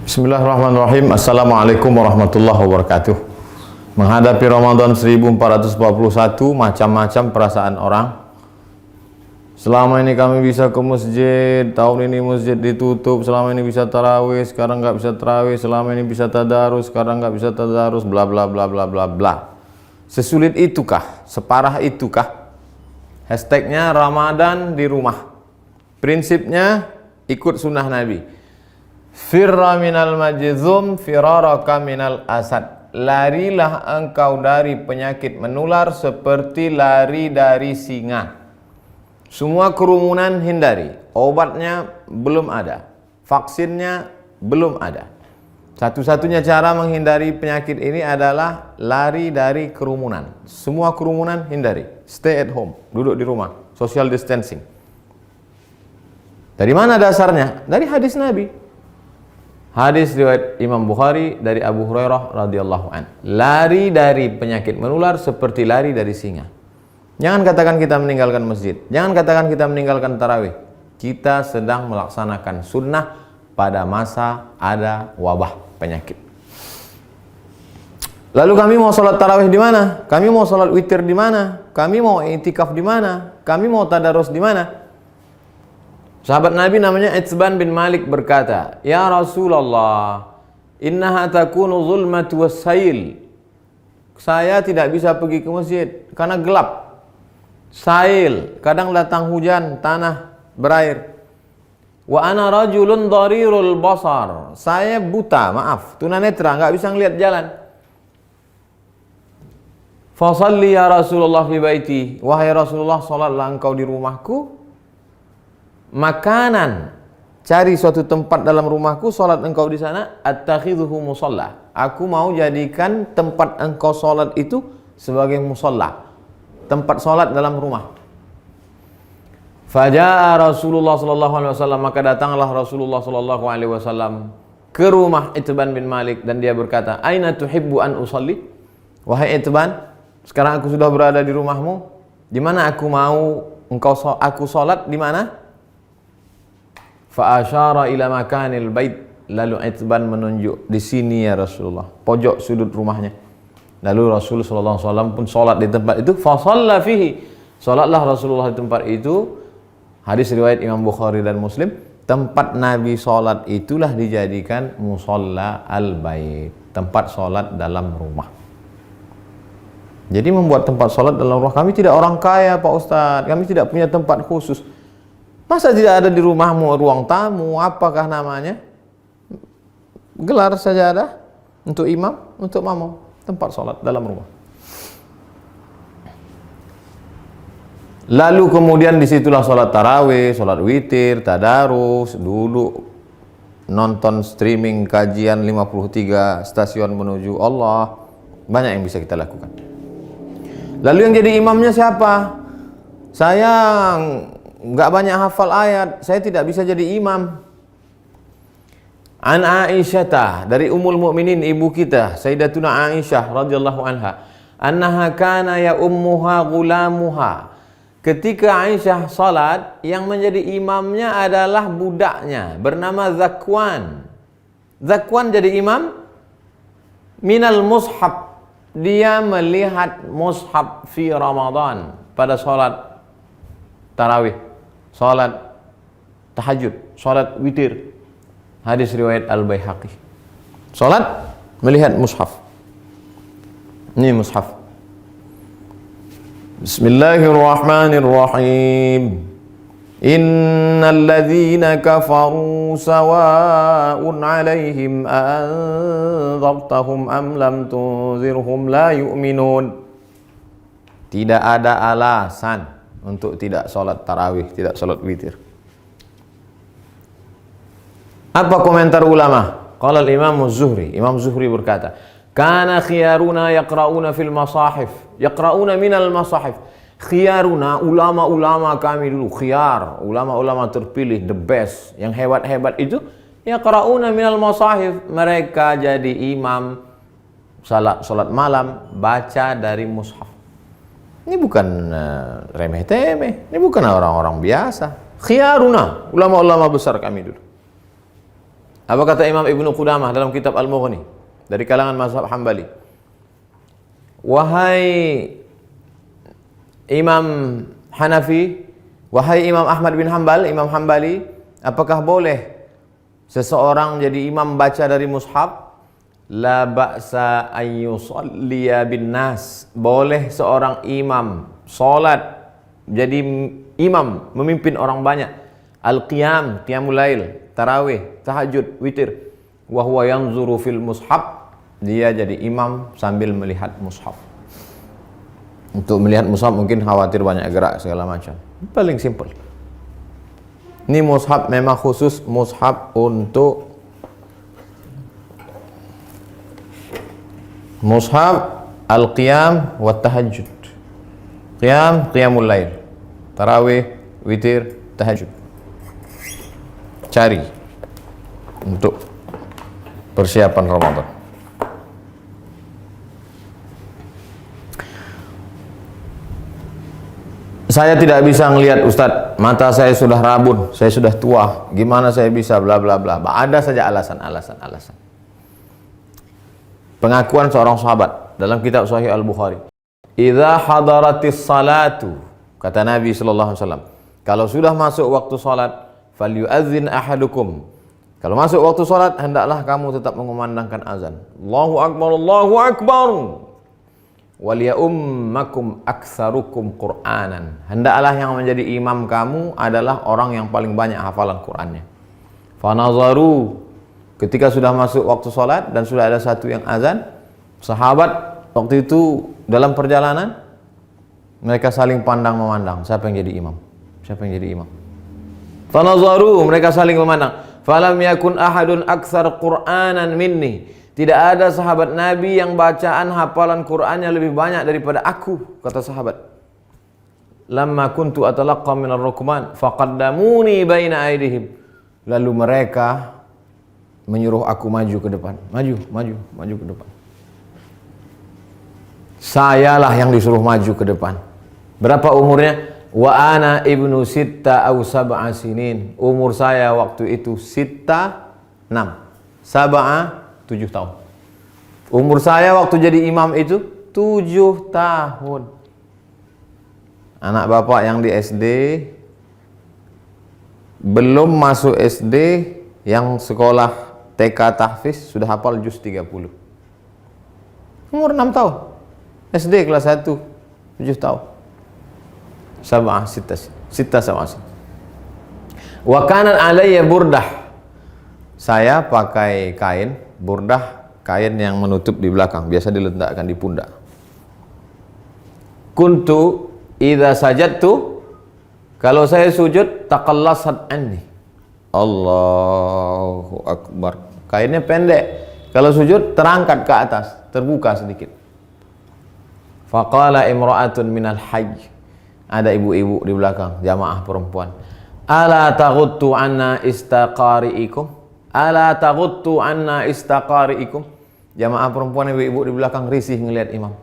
Bismillahirrahmanirrahim. Assalamualaikum warahmatullahi wabarakatuh. Menghadapi Ramadan 1441, macam-macam perasaan orang. Selama ini kami bisa ke masjid, tahun ini masjid ditutup. Selama ini bisa tarawih, sekarang nggak bisa tarawih. Selama ini bisa tadarus, sekarang nggak bisa tadarus. Bla bla bla bla bla bla. Sesulit itukah? Separah itukah? Hashtagnya Ramadan di rumah. Prinsipnya ikut sunnah Nabi. Firra minal majzum firaraka minal asad. Larilah engkau dari penyakit menular seperti lari dari singa. Semua kerumunan hindari. Obatnya belum ada, vaksinnya belum ada. Satu-satunya cara menghindari penyakit ini adalah lari dari kerumunan. Semua kerumunan hindari. Stay at home, duduk di rumah, social distancing. Dari mana dasarnya? Dari hadis Nabi. Hadis riwayat Imam Bukhari dari Abu Hurairah radhiyallahu an. Lari dari penyakit menular seperti lari dari singa. Jangan katakan kita meninggalkan masjid. Jangan katakan kita meninggalkan tarawih. Kita sedang melaksanakan sunnah pada masa ada wabah penyakit. Lalu kami mau sholat tarawih di mana? Kami mau sholat witir di mana? Kami mau i'tikaf di mana? Kami mau tadarus di mana? Sahabat Nabi namanya Itsban bin Malik berkata, "Ya Rasulullah, innaha takunu zulmatu wassail." Saya tidak bisa pergi ke masjid karena gelap. Sail, kadang datang hujan, tanah berair. Wa ana rajulun dharirul basar. Saya buta, maaf, tunanetra, enggak bisa ngelihat jalan. Fa shalli ya Rasulullah fi baiti. Wahai Rasulullah, salatlah engkau di rumahku. Makanan, cari suatu tempat dalam rumahku, sholat engkau di sana. Attakhidhuhu musalla. Aku mau jadikan tempat engkau sholat itu sebagai musalla, tempat sholat dalam rumah. Faja'a Rasulullah sallallahu alaihi wasallam, maka datanglah Rasulullah sallallahu alaihi wasallam ke rumah Itsban bin Malik dan dia berkata, "Aina tuhibbu an usalli?" Wahai Itsban, sekarang aku sudah berada di rumahmu. Di mana aku mau aku sholat di mana? Fa asyara ila makanil bait. Lalu Itsban menunjuk, di sini ya Rasulullah, pojok sudut rumahnya. Lalu Rasulullah sallallahu alaihi wasallam pun salat di tempat itu. Fa shalla fihi. Salatlah Rasulullah di tempat itu. Hadis riwayat Imam Bukhari dan Muslim. Tempat Nabi salat itulah dijadikan musalla al-bait, tempat salat dalam rumah. Jadi membuat tempat salat dalam rumah. Kami tidak orang kaya, Pak Ustadz. Kami tidak punya tempat khusus. Masa tidak ada di rumahmu ruang tamu, apakah namanya? Gelar sajadah untuk imam, untuk makmum, tempat sholat dalam rumah. Lalu kemudian disitulah sholat tarawih, sholat witir, tadarus, dulu nonton streaming kajian 53 stasiun menuju Allah. Banyak yang bisa kita lakukan. Lalu yang jadi imamnya siapa? Saya nggak banyak hafal ayat, saya tidak bisa jadi imam. An Aisyah, dari Ummul Mukminin, ibu kita Sayyidatuna Aisyah radhiyallahu anha, annaha kana ya ummuha gulamuha. Ketika Aisyah salat, yang menjadi imamnya adalah budaknya bernama Zakwan. Zakwan jadi imam minal mushaf. Dia melihat mushaf fi Ramadan pada salat tarawih, salat tahajud, salat witir. Hadis riwayat Al-Baihaqi. Salat melihat mushaf. Ini mushaf. Bismillahirrahmanirrahim. Innal ladzina kafaru sawa'un 'alaihim anzartahum am lam tunzirhum la yu'minun. Tidak ada alasan untuk tidak sholat tarawih, tidak sholat witir. Apa komentar ulama? Qala al-Imam Az-Zuhri. Imam Zuhri berkata, "Kana khiyaruna yaqra'una fil masahif." Yaqra'una minal masahif. Khiyaruna, ulama-ulama kami dulu, khiyar, ulama-ulama terpilih, the best, yang hebat-hebat itu, yaqra'una minal masahif. Mereka jadi imam salat malam, baca dari mushaf. Ini bukan remeh-temeh, ini bukan orang-orang biasa. Khiyaruna, ulama-ulama besar kami dulu. Apa kata Imam Ibnu Qudamah dalam kitab Al-Mughni dari kalangan mazhab Hambali? Wahai Imam Hanafi, wahai Imam Ahmad bin Hambal, Imam Hambali, apakah boleh seseorang jadi imam baca dari mushaf? La ba'sa an yusalliya bin nas. Boleh seorang imam salat jadi imam memimpin orang banyak. Al-qiyam, qiyamul lail, tarawih, tahajud, witir. Wa huwa yanzuru fil mushaf. Dia jadi imam sambil melihat mushaf. Untuk melihat mushaf mungkin khawatir banyak gerak segala macam. Paling simple. Ini mushaf memang khusus mushaf untuk mushaf al-qiyam wa tahajud. Qiyam, qiyamul lail. Tarawih, witir, tahajud. Cari untuk persiapan Ramadan. Saya tidak bisa ngelihat Ustadz, mata saya sudah rabun, saya sudah tua, gimana saya bisa bla bla bla. Ada saja alasan. Pengakuan seorang sahabat dalam kitab Sahih Al-Bukhari. Idza hadaratis salatu, kata Nabi sallallahu alaihi wasallam, kalau sudah masuk waktu salat, falyu'adzin ahadukum. Kalau masuk waktu salat, hendaklah kamu tetap mengumandangkan azan. Allahu akbar, Allahu akbar. Waliyummakum aktsarukum Qur'anan. Hendaklah yang menjadi imam kamu adalah orang yang paling banyak hafalan Qur'annya. Fanazaru, ketika sudah masuk waktu salat dan sudah ada satu yang azan, sahabat waktu itu dalam perjalanan mereka saling pandang memandang, siapa yang jadi imam? Siapa yang jadi imam? Fanazaru, mereka saling memandang. Falam yakun ahadun aktsar Qur'anan minni. Tidak ada sahabat Nabi yang bacaan hafalan Qur'annya lebih banyak daripada aku, kata sahabat. Lamma kuntu atalaqqa minar rukman faqaddamuni baina aydihim. Lalu mereka menyuruh aku maju ke depan. Maju ke depan. Sayalah yang disuruh maju ke depan. Berapa umurnya? Wa ana ibnu sitta aw sab'a sinin. Umur saya waktu itu sitta 6. Sab'a 7 tahun. Umur saya waktu jadi imam itu 7 tahun. Anak bapak yang di SD, belum masuk SD, yang sekolah TK tahfiz sudah hafal juz 30. Umur 6 tahun. SD kelas 1, 7 tahun. Sab'ah sitta sab'ah. Wa kanat alayya burdah. Saya pakai kain burdah, kain yang menutup di belakang, biasa diletakkan di pundak. Kuntu idza sajadtu, kalau saya sujud, taqallasat anni. Allahu akbar. Kainnya pendek. Kalau sujud terangkat ke atas, terbuka sedikit. Faqala imra'atun minal hajj. Ada ibu-ibu di belakang, jamaah perempuan. Ala taghuttu anna istaqari'ikum? Ala taghuttu anna istaqari'ikum? Jamaah perempuan ibu-ibu di belakang risih ngelihat imam.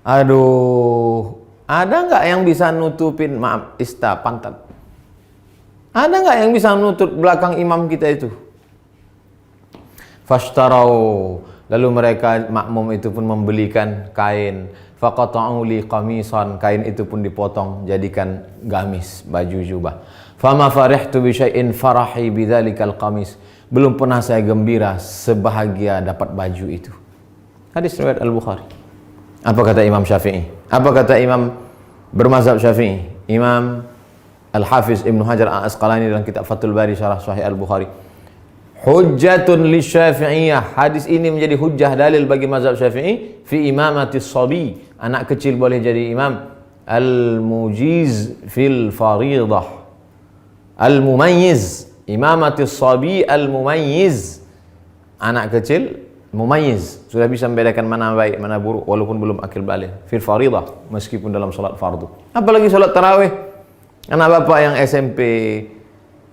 Aduh, ada nggak yang bisa nutupin, maaf, pantat? Ada nggak yang bisa nutup belakang imam kita itu? Fashtarau, lalu mereka makmum itu pun membelikan kain. Faqata'u li qamisan, kain itu pun dipotong jadikan gamis, baju jubah. Fama farihtu bi syai'in farahi bidzalikal qamis. Belum pernah saya gembira sebahagia dapat baju itu. Hadis riwayat Al-Bukhari. Apa kata Imam Syafi'i? Apa kata Imam bermazhab Syafi'i? Imam Al-Hafiz Ibnu Hajar Al-Asqalani dalam kitab Fathul Bari Syarah Sahih Al-Bukhari. Hujjatun li Syafi'iyah. Hadis ini menjadi hujjah dalil bagi mazhab Syafi'i fi imamatis sabi. Anak kecil boleh jadi imam. Al-mujiz fil faridah. Al-mumayyiz. Imamatis sabi al-mumayyiz. Anak kecil mumayyiz, sudah bisa membedakan mana baik mana buruk walaupun belum akil balik. Fil faridah, meskipun dalam salat fardu. Apalagi salat tarawih. Anak bapak yang SMP,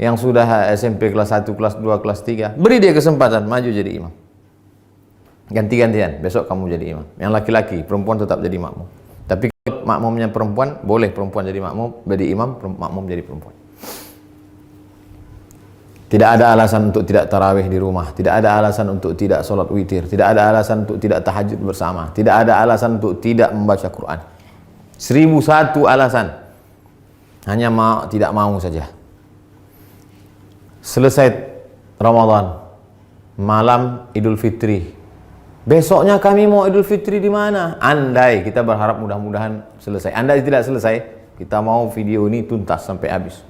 yang sudah SMP kelas 1, kelas 2, kelas 3, beri dia kesempatan maju jadi imam. Ganti-gantian, besok kamu jadi imam. Yang laki-laki, perempuan tetap jadi makmum. Tapi makmumnya perempuan, boleh perempuan jadi makmum, jadi imam, makmum jadi perempuan. Tidak ada alasan untuk tidak tarawih di rumah, tidak ada alasan untuk tidak sholat witir, tidak ada alasan untuk tidak tahajud bersama, tidak ada alasan untuk tidak membaca Quran. 1001 alasan. Hanya tidak mau saja. Selesai Ramadan, malam Idul Fitri. Besoknya kami mau Idul Fitri di mana? Andai, kita berharap mudah-mudahan selesai. Andai tidak selesai, kita mau video ini tuntas sampai habis.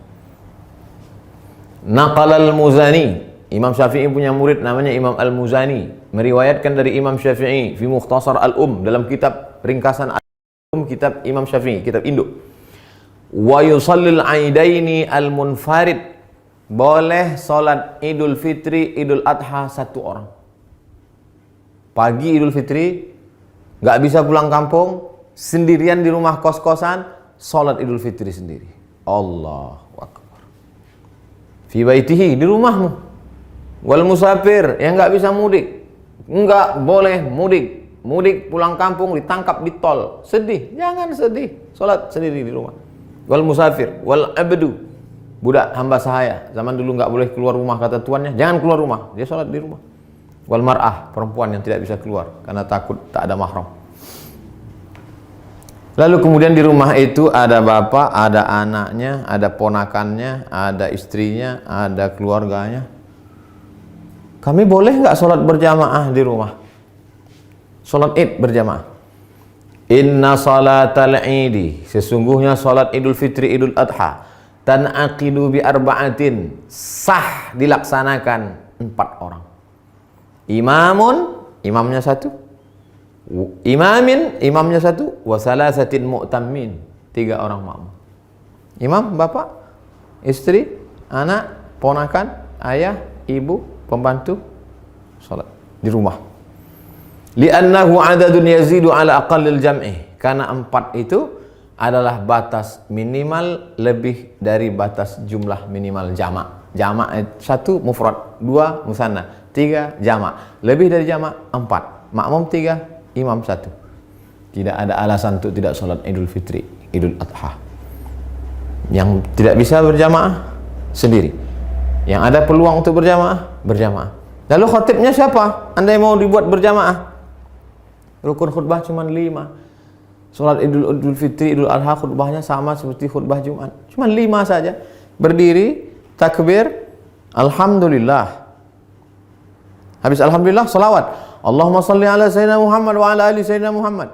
Naqal al-Muzani, Imam Syafi'i punya murid namanya Imam al-Muzani, meriwayatkan dari Imam Syafi'i fi Mukhtasar al-Um, dalam kitab ringkasan al-Um, kitab Imam Syafi'i, kitab induk. Wa yusallil aidaini al-munfarid, boleh salat Idul Fitri, Idul Adha satu orang. Pagi Idul Fitri, nggak bisa pulang kampung, sendirian di rumah kos-kosan, salat Idul Fitri sendiri. Allahu Akbar. Fi baitihi, di rumahmu. Wal musafir, yang nggak bisa mudik, nggak boleh mudik. Mudik pulang kampung ditangkap di tol, sedih. Jangan sedih, salat sendiri di rumah. Wal musafir, wal abdu, budak hamba sahaya. Zaman dulu nggak boleh keluar rumah, kata tuannya, jangan keluar rumah, dia salat di rumah. Wal mar'ah, perempuan yang tidak bisa keluar karena takut tak ada mahram. Lalu kemudian di rumah itu ada bapak, ada anaknya, ada ponakannya, ada istrinya, ada keluarganya. Kami boleh nggak sholat berjamaah di rumah? Sholat Id berjamaah. Inna salatal idi, sesungguhnya sholat Idul Fitri, Idul Adha, tan'aqidu bi arba'atin, sah dilaksanakan 4 orang. Imamun, imamnya 1. Imamin, imamnya 1, wa salasatin mu'tammin, 3 orang makmum. Imam, bapak, istri, anak, ponakan, ayah, ibu, pembantu, salat di rumah. Li'annahu adadun yazidu ala aqallil jam'i, karena 4 itu adalah batas minimal lebih dari batas jumlah minimal jamak. Jamak 1 mufrad, 2 musanna, 3 jamak. Lebih dari jamak 4, makmum 3, imam 1. Tidak ada alasan untuk tidak sholat Idul Fitri, Idul Adha. Yang tidak bisa berjamaah sendiri. Yang ada peluang untuk berjamaah, berjamaah. Lalu khatibnya siapa? Andai mau dibuat berjamaah, rukun khutbah cuma 5. Sholat Idul Fitri, Idul Adha khutbahnya sama seperti khutbah Jumat, cuma 5 saja. Berdiri, takbir, alhamdulillah. Habis alhamdulillah, salawat. Allahumma salli ala sayyidina Muhammad wa ala ali sayyidina Muhammad.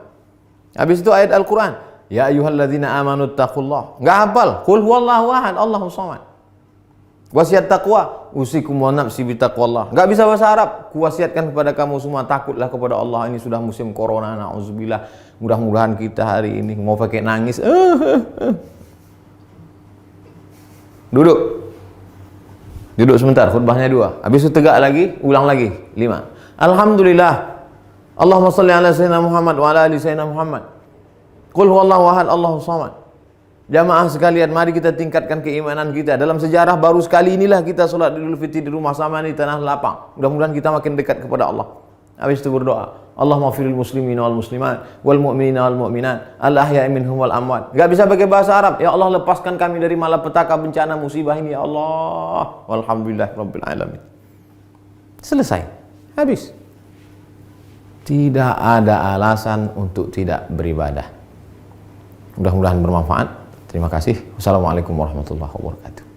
Habis itu ayat Al-Quran. Ya ayyuhalladzina amanu taqullah. Enggak hafal. Qul huwallahu ahad, Allahus samad. Wasiat taqwa, usikum wa nafsi bi taqwallah. Enggak bisa bahasa Arab. Kuwasiatkan kepada kamu semua, takutlah kepada Allah. Ini sudah musim corona, na'udzubillah. Mudah-mudahan kita hari ini mau pakai nangis. Duduk. Duduk sebentar, khutbahnya 2. Habis itu tegak lagi, ulang lagi 5. Alhamdulillah. Allahumma salli ala sayyidina Muhammad wa ala ali sayyidina Muhammad. Qul huwallahu ahad, Allahus samad. Jamaah sekalian, mari kita tingkatkan keimanan kita. Dalam sejarah baru sekali inilah kita sholat Idul Fitri di rumah sama di tanah lapang. Mudah-mudahan kita makin dekat kepada Allah. Habis itu berdoa, Allahumma firil muslimin wal muslimat wal mu'minina wal mu'minat al ahya'i minhum wal amwat. Enggak bisa pakai bahasa Arab. Ya Allah, lepaskan kami dari malapetaka, bencana, musibah ini ya Allah. Walhamdulillah rabbil alamin. Selesai. Habis. Tidak ada alasan untuk tidak beribadah. Mudah-mudahan bermanfaat. Terima kasih. Wassalamualaikum warahmatullahi wabarakatuh.